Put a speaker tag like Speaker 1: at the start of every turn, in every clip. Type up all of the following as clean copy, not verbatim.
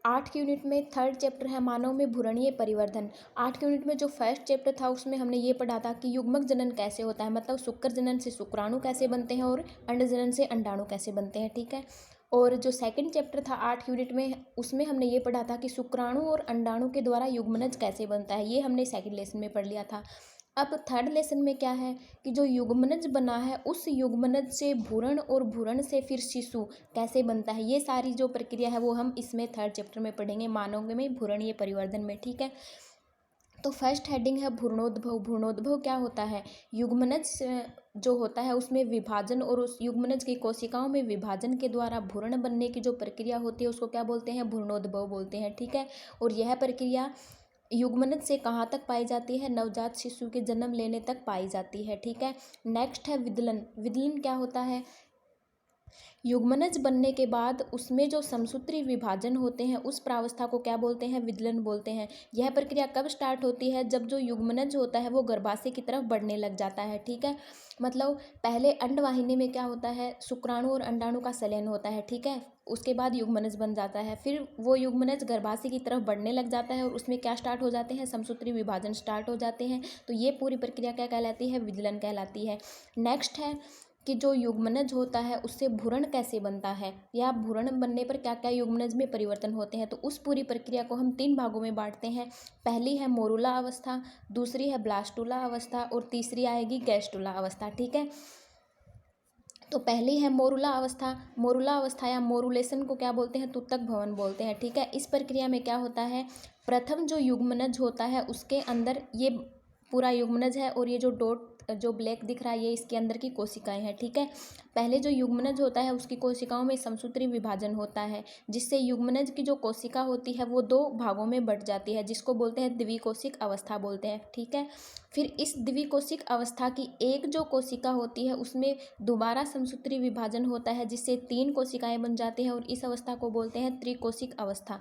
Speaker 1: 8 की यूनिट में third chapter है मानव में भ्रूणीय परिवर्धन। 8 की यूनिट में जो फर्स्ट चैप्टर था उसमें हमने ये पढ़ा था कि युग्मक जनन कैसे होता है, मतलब शुक्र जनन से शुक्राणु कैसे बनते हैं और अंड जनन से अंडाणु कैसे बनते हैं, ठीक है। और जो सेकंड चैप्टर था 8 यूनिट में, उसमें हमने ये पढ़ा था कि शुक्राणु और अंडाणु के द्वारा युग्मनज कैसे बनता है, ये हमने सेकंड लेसन में पढ़ लिया था। अब थर्ड लेसन में क्या है कि जो युग्मनज बना है उस युग्मनज से भ्रूण और भ्रूण से फिर शिशु कैसे बनता है, ये सारी जो प्रक्रिया है वो हम इसमें थर्ड चैप्टर में पढ़ेंगे मानव में भ्रूणीय परिवर्धन में, ठीक है। तो फर्स्ट हेडिंग है भ्रूणोद्भव। भ्रूणोद्भव क्या होता है, युग्मनज जो होता है उसमें विभाजन और उस युग्मनज की कोशिकाओं में विभाजन के द्वारा भ्रूण बनने की जो प्रक्रिया होती है उसको क्या बोलते हैं, भ्रूणोद्भव बोलते हैं, ठीक है। और यह प्रक्रिया युग्मनज से कहाँ तक पाई जाती है, नवजात शिशु के जन्म लेने तक पाई जाती है, ठीक है। नेक्स्ट है विदलन। विदलन क्या होता है, युग्मनज बनने के बाद उसमें जो समसूत्री विभाजन होते हैं उस प्रावस्था को क्या बोलते हैं, विदलन बोलते हैं। यह प्रक्रिया कब स्टार्ट होती है, जब जो युग्मनज होता है वो गर्भाशय की तरफ बढ़ने लग जाता है, ठीक है। मतलब पहले अंडवाहिनी में क्या होता है, शुक्राणु और अंडाणु का संलयन होता है, ठीक है। उसके बाद युग्मनज बन जाता है, फिर वो युग्मनज गर्भाशय की तरफ बढ़ने लग जाता है और उसमें क्या स्टार्ट हो जाते हैं, समसूत्री विभाजन स्टार्ट हो जाते हैं। तो ये पूरी प्रक्रिया क्या कहलाती है, विदलन कहलाती है। नेक्स्ट है कि जो युग्मनज होता है उससे भ्रूण कैसे बनता है, या भ्रूण बनने पर क्या क्या युग्मनज में परिवर्तन होते हैं। तो उस पूरी प्रक्रिया को हम 3 भागों में बांटते हैं। पहली है मोरुला अवस्था, दूसरी है ब्लास्टुला अवस्था और तीसरी आएगी गैस्टुला अवस्था, ठीक है। तो पहली है मोरुला अवस्था। मोरुला अवस्था या मोरुलेशन को क्या बोलते हैं, तुतक भवन बोलते हैं, ठीक है। इस प्रक्रिया में क्या होता है, प्रथम जो युग्मनज होता है उसके अंदर ये पूरा युग्मनज है और ये जो डॉट जो ब्लैक दिख रहा है ये इसके अंदर की कोशिकाएं हैं, ठीक है। पहले जो युग्मनज होता है उसकी कोशिकाओं में समसूत्री विभाजन होता है, जिससे युग्मनज की जो कोशिका होती है वो 2 भागों में बट जाती है, जिसको बोलते हैं द्विकोशिक अवस्था बोलते हैं, ठीक है। फिर इस द्विकोशिक अवस्था की एक जो कोशिका होती है उसमें दोबारा समसूत्री विभाजन होता है, जिससे 3 कोशिकाएं बन जाती हैं और इस अवस्था को बोलते हैं त्रिकोशिक अवस्था।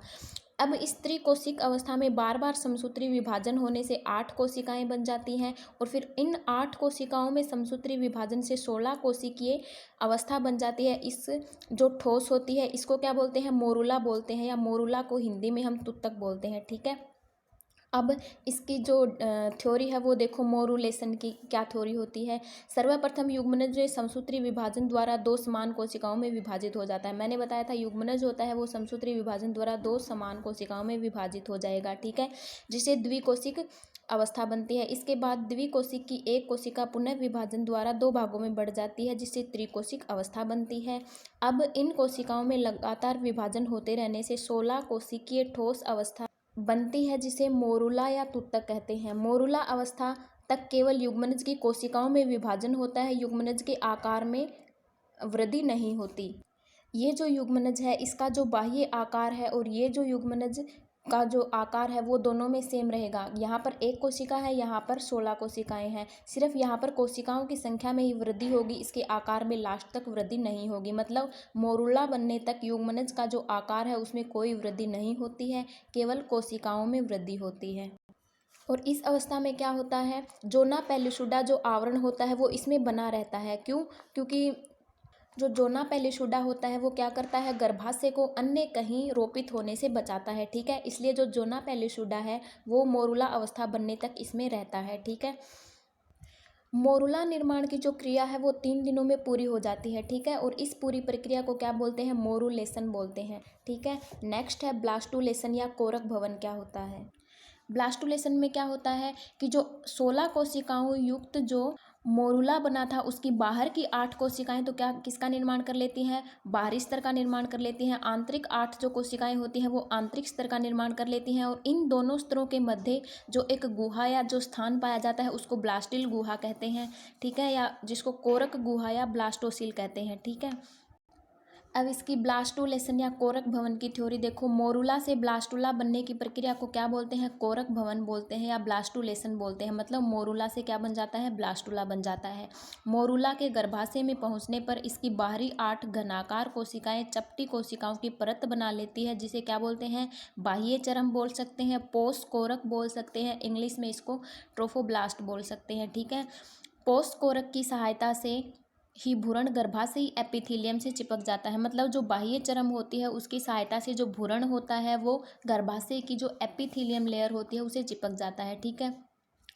Speaker 1: अब इस त्रिकोशिक अवस्था में बार बार समसूत्री विभाजन होने से 8 कोशिकाएं बन जाती हैं और फिर इन 8 कोशिकाओं में समसूत्री विभाजन से 16 कोशिकीय अवस्था बन जाती है। इस जो ठोस होती है इसको क्या बोलते हैं, मोरुला बोलते हैं, या मोरुला को हिंदी में हम तुतक बोलते हैं, ठीक है। अब इसकी जो थ्योरी है वो देखो, मोरुलेशन की क्या थ्योरी होती है। सर्वप्रथम युग्मनज जो समसूत्री विभाजन द्वारा 2 समान कोशिकाओं में विभाजित हो जाता है। मैंने बताया था युग्मनज होता है वो समसूत्री विभाजन द्वारा 2 समान कोशिकाओं में विभाजित हो जाएगा, ठीक है, जिसे द्विकोशिक अवस्था बनती है। इसके बाद द्विकोशिक की एक कोशिका पुनः विभाजन द्वारा 2 भागों में बढ़ जाती है, जिससे त्रिकोशिक अवस्था बनती है। अब इन कोशिकाओं में लगातार विभाजन होते रहने से 16 कोशिकीय ठोस अवस्था बनती है, जिसे मोरुला या तुतक कहते हैं। मोरुला अवस्था तक केवल युग्मनज की कोशिकाओं में विभाजन होता है, युग्मनज के आकार में वृद्धि नहीं होती। ये जो युग्मनज है इसका जो बाह्य आकार है और ये जो युग्मनज का जो आकार है वो दोनों में सेम रहेगा। यहाँ पर 1 कोशिका है, यहाँ पर 16 कोशिकाएं हैं, सिर्फ यहाँ पर कोशिकाओं की संख्या में ही वृद्धि होगी, इसके आकार में लास्ट तक वृद्धि नहीं होगी। मतलब मोरुला बनने तक युग्मनज का जो आकार है उसमें कोई वृद्धि नहीं होती है, केवल कोशिकाओं में वृद्धि होती है। और इस अवस्था में क्या होता है, जोना पेलिसुडा जो आवरण होता है वो इसमें बना रहता है। क्यों, क्योंकि जो जोना पेलिसुडा होता है वो क्या करता है, गर्भाशय को अन्य कहीं रोपित होने से बचाता है, ठीक है। इसलिए जो जोना पेलिसुडा है वो मोरुला अवस्था बनने तक इसमें रहता है, ठीक है। मोरुला निर्माण की जो क्रिया है वो 3 दिनों में पूरी हो जाती है, ठीक है। और इस पूरी प्रक्रिया को क्या बोलते हैं, मोरुलेशन बोलते हैं, ठीक है। नेक्स्ट है ब्लास्टुलेशन या कोरक भवन क्या होता है। ब्लास्टुलेशन में क्या होता है कि जो 16 कोशिकाओं युक्त जो मोरुला बना था उसकी बाहर की 8 कोशिकाएं तो क्या किसका निर्माण कर लेती हैं, बाहरी स्तर का निर्माण कर लेती हैं। आंतरिक 8 जो कोशिकाएं होती हैं वो आंतरिक स्तर का निर्माण कर लेती हैं और इन दोनों स्तरों के मध्य जो एक गुहा या जो स्थान पाया जाता है उसको ब्लास्टिल गुहा कहते हैं, ठीक है, या जिसको कोरक गुहा या ब्लास्टोसिल कहते हैं, ठीक है। अब इसकी ब्लास्टुलेशन या कोरक भवन की थ्योरी देखो, मोरुला से ब्लास्टुला बनने की प्रक्रिया को क्या बोलते हैं, कोरक भवन बोलते हैं या ब्लास्टुलेशन बोलते हैं। मतलब मोरुला से क्या बन जाता है, ब्लास्टुला बन जाता है। मोरुला के गर्भाशय में पहुंचने पर इसकी बाहरी 8 घनाकार कोशिकाएं चपटी कोशिकाओं की परत बना लेती है, जिसे क्या बोलते हैं, बाह्य चरम बोल सकते हैं, पोस्ट कोरक बोल सकते हैं, इंग्लिश में इसको ट्रोफोब्लास्ट बोल सकते हैं, ठीक है। पोस्ट कोरक की सहायता से ही भ्रूण गर्भाशयी एपिथेलियम से चिपक जाता है। मतलब जो बाह्य चर्म होती है उसकी सहायता से जो भ्रूण होता है वो गर्भाशय की जो एपिथेलियम लेयर होती है उसे चिपक जाता है। ठीक है,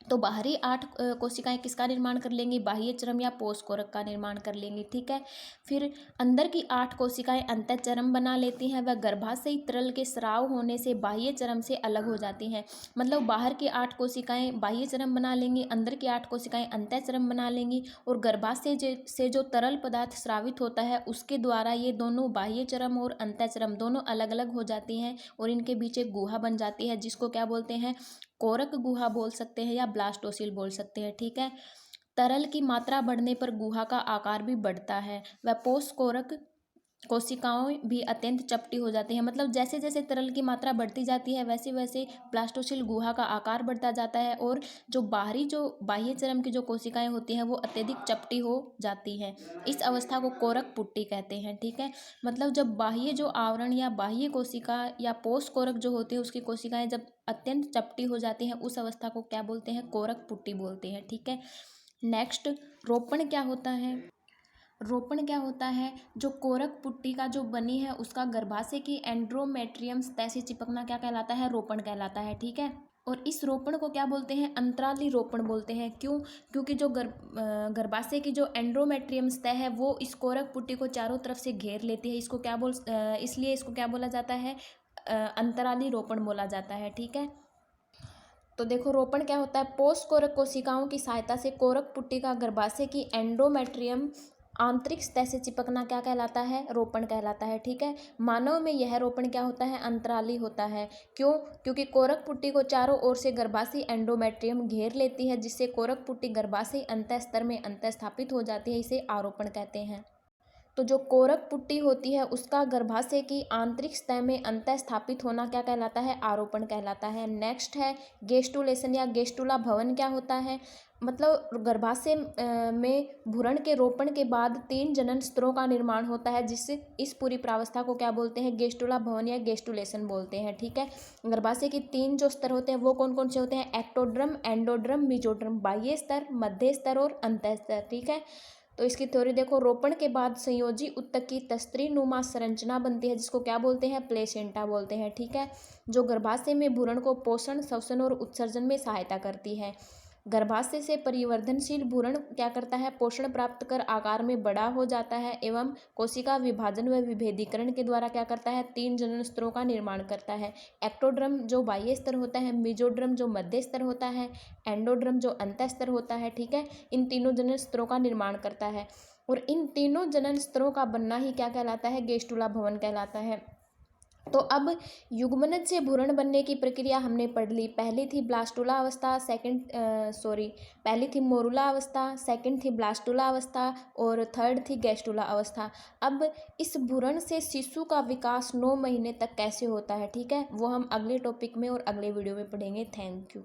Speaker 1: तो बाहरी 8 कोशिकाएं किसका निर्माण कर लेंगी? बाह्य चर्म या पोषकोरक का निर्माण कर लेंगी। ठीक है, फिर अंदर की 8 कोशिकाएं अंतःचर्म बना लेती हैं। वह गर्भाशयी तरल के स्राव होने से बाह्य चर्म से अलग हो जाती हैं। मतलब बाहर की 8 कोशिकाएं बाह्य चर्म बना लेंगी, अंदर की 8 कोशिकाएं अंतःचर्म बना लेंगी और गर्भाशय से जो तरल पदार्थ स्रावित होता है उसके द्वारा ये दोनों बाह्य चर्म और अंतःचर्म दोनों अलग अलग हो जाती हैं और इनके बीच एक गुहा बन जाती है जिसको क्या बोलते हैं? कोरक गुहा बोल सकते हैं या ब्लास्टोसिल बोल सकते हैं। ठीक है, तरल की मात्रा बढ़ने पर गुहा का आकार भी बढ़ता है। वह पोषकोरक कोशिकाओं भी अत्यंत चपटी हो जाती हैं। मतलब जैसे जैसे तरल की मात्रा बढ़ती जाती है वैसे वैसे ब्लास्टोसिल गुहा का आकार बढ़ता जाता है और जो बाह्य चर्म की जो कोशिकाएं होती हैं वो अत्यधिक चपटी हो जाती हैं। इस अवस्था को कोरक पुट्टी कहते हैं। ठीक है, मतलब जब बाह्य जो आवरण या बाह्य कोशिका या पोषकोरक जो होती है उसकी कोशिकाएं जब अत्यंत चपटी हो जाती हैं उस अवस्था को क्या बोलते हैं? कोरक पुट्टी बोलते हैं। ठीक है, नेक्स्ट, रोपण क्या होता है? रोपण क्या होता है? जो कोरक पुट्टी का जो बनी है उसका गर्भाशय की एंड्रोमेट्रियम सतह से चिपकना क्या कहलाता है? रोपण कहलाता है। ठीक है, और इस रोपण को क्या बोलते हैं? अंतराली रोपण बोलते हैं। क्यों? क्योंकि जो गर्भाशय की जो एंड्रोमेट्रियम सतह है वो इस कोरक पुट्टी को चारों तरफ से घेर लेती है। इसलिए इसको क्या बोला जाता है? अंतराली रोपण बोला जाता है। ठीक है, तो देखो रोपण क्या होता है? पोषकोरक कोशिकाओं की सहायता से कोरक पुट्टी का गर्भाशय की एंडोमेट्रियम आंतरिक सतह से चिपकना क्या कहलाता है? रोपण कहलाता है। ठीक है, मानव में यह रोपण क्या होता है? अंतराली होता है। क्यों? क्योंकि कोरक पुट्टी को चारों ओर से गर्भाशय एंडोमेट्रियम घेर लेती है जिससे कोरक पुट्टी गर्भाशय अंतःस्तर में अंतःस्थापित हो जाती है। इसे आरोपण कहते हैं। तो जो कोरक पुट्टी होती है उसका गर्भाशय की आंतरिक सतह में अंतः स्थापित होना क्या कहलाता है? आरोपण कहलाता है। नेक्स्ट है गेस्टुलेशन या गेस्टुला भवन क्या होता है? मतलब गर्भाशय में भ्रूण के रोपण के बाद 3 जनन स्तरों का निर्माण होता है जिससे इस पूरी प्रावस्था को क्या बोलते हैं? गेस्टुला भवन या गेस्टुलेशन बोलते हैं। ठीक है, गर्भाशय के 3 जो स्तर होते हैं वो कौन कौन से होते हैं? Ectoderm, endoderm, mesoderm. बाह्य स्तर, मध्य स्तर और अंतः स्तर। ठीक है, तो इसकी थ्योरी देखो, रोपण के बाद संयोजी ऊतक की तस्त्री नुमा संरचना बनती है जिसको क्या बोलते हैं? प्लेसेंटा बोलते हैं। ठीक है, जो गर्भाशय में भ्रूण को पोषण, श्वसन और उत्सर्जन में सहायता करती है। गर्भाशय से परिवर्धनशील भ्रूण क्या करता है? पोषण प्राप्त कर आकार में बड़ा हो जाता है एवं कोशिका विभाजन व विभेदीकरण के द्वारा क्या करता है? 3 जनन स्तरों का निर्माण करता है। एक्टोड्रम जो बाह्य स्तर होता है, मेसोड्रम जो मध्य स्तर होता है, एंडोड्रम जो अंतः स्तर होता है। ठीक है, इन तीनों जनन स्तरों का निर्माण करता है और इन तीनों जनन स्तरों का बनना ही क्या कहलाता है? गेस्टुला भवन कहलाता है। तो अब युग्मनज से भ्रूण बनने की प्रक्रिया हमने पढ़ ली। पहली थी ब्लास्टुला अवस्था, पहली थी मोरुला अवस्था, सेकंड थी ब्लास्टुला अवस्था और थर्ड थी गेस्टुला अवस्था। अब इस भ्रूण से शिशु का विकास 9 महीने तक कैसे होता है, ठीक है, वो हम अगले टॉपिक में और अगले वीडियो में पढ़ेंगे। Thank you.